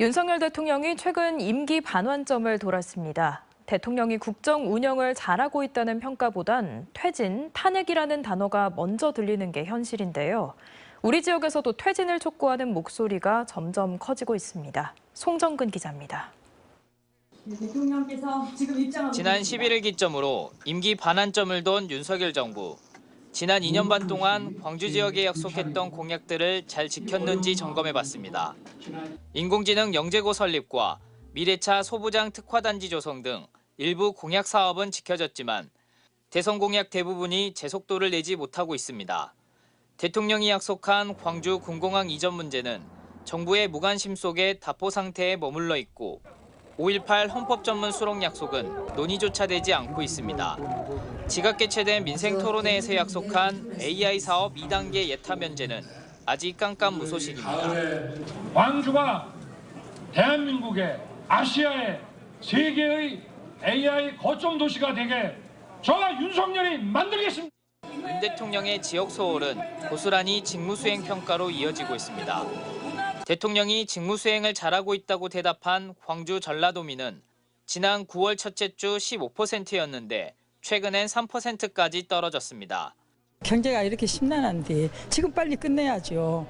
윤석열 대통령이 최근 임기 반환점을 돌았습니다. 대통령이 국정 운영을 잘하고 있다는 평가보단 퇴진, 탄핵이라는 단어가 먼저 들리는 게 현실인데요. 우리 지역에서도 퇴진을 촉구하는 목소리가 점점 커지고 있습니다. 송정근 기자입니다. 지난 11일 기점으로 임기 반환점을 돈 윤석열 정부. 지난 2년 반 동안 광주 지역에 약속했던 공약들을 잘 지켰는지 점검해봤습니다. 인공지능 영재고 설립과 미래차 소부장 특화단지 조성 등 일부 공약 사업은 지켜졌지만 대선 공약 대부분이 제속도를 내지 못하고 있습니다. 대통령이 약속한 광주 군공항 이전 문제는 정부의 무관심 속에 답보 상태에 머물러 있고 5.18 헌법 전문 수록 약속은 논의조차 되지 않고 있습니다. 지각 개최된 민생토론회에서 약속한 AI 사업 2단계 예타 면제는 아직 깜깜무소식입니다. 광주가 대한민국의 아시아의 세계의 AI 거점 도시가 되게 저와 윤석열이 만들겠습니다. 윤 대통령의 지역 소홀은 고스란히 직무수행 평가로 이어지고 있습니다. 대통령이 직무수행을 잘하고 있다고 대답한 광주 전라도민은 지난 9월 첫째 주 15%였는데 최근엔 3%까지 떨어졌습니다. 경제가 이렇게 심란한데 지금 빨리 끝내야죠.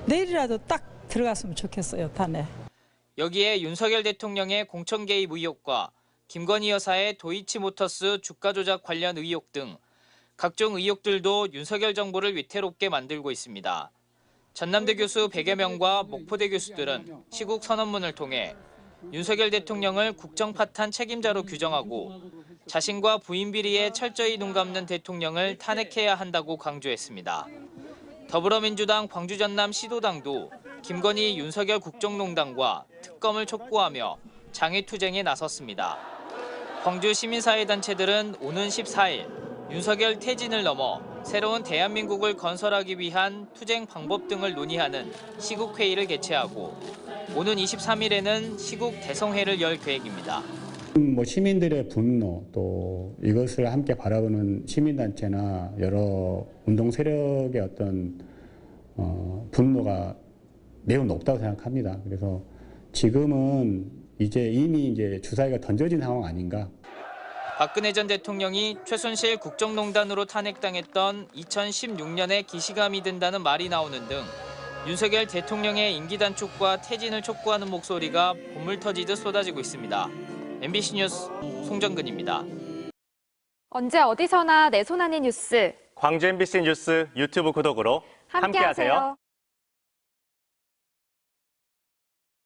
내일이라도 딱 들어갔으면 좋겠어요, 탄핵. 여기에 윤석열 대통령의 공천 개입 의혹과 김건희 여사의 도이치모터스 주가 조작 관련 의혹 등 각종 의혹들도 윤석열 정부를 위태롭게 만들고 있습니다. 전남대 교수 100여 명과 목포대 교수들은 시국 선언문을 통해 윤석열 대통령을 국정 파탄 책임자로 규정하고 자신과 부인 비리에 철저히 눈감는 대통령을 탄핵해야 한다고 강조했습니다. 더불어민주당 광주 전남 시도당도 김건희 윤석열 국정농단과 특검을 촉구하며 장외투쟁에 나섰습니다. 광주 시민사회단체들은 오는 14일 윤석열 퇴진을 넘어 새로운 대한민국을 건설하기 위한 투쟁 방법 등을 논의하는 시국회의를 개최하고 오는 23일에는 시국 대성회를 열 계획입니다. 시민들의 분노 또 이것을 함께 바라보는 시민단체나 여러 운동 세력의 어떤 분노가 매우 높다고 생각합니다. 그래서 지금은 이미 주사위가 던져진 상황 아닌가. 박근혜 전 대통령이 최순실 국정농단으로 탄핵당했던 2016년에 기시감이 든다는 말이 나오는 등 윤석열 대통령의 임기 단축과 퇴진을 촉구하는 목소리가 봄을 터지듯 쏟아지고 있습니다. MBC 뉴스 송정근입니다. 언제 어디서나 내 손 안의 뉴스. 광주 MBC 뉴스 유튜브 구독으로 함께하세요.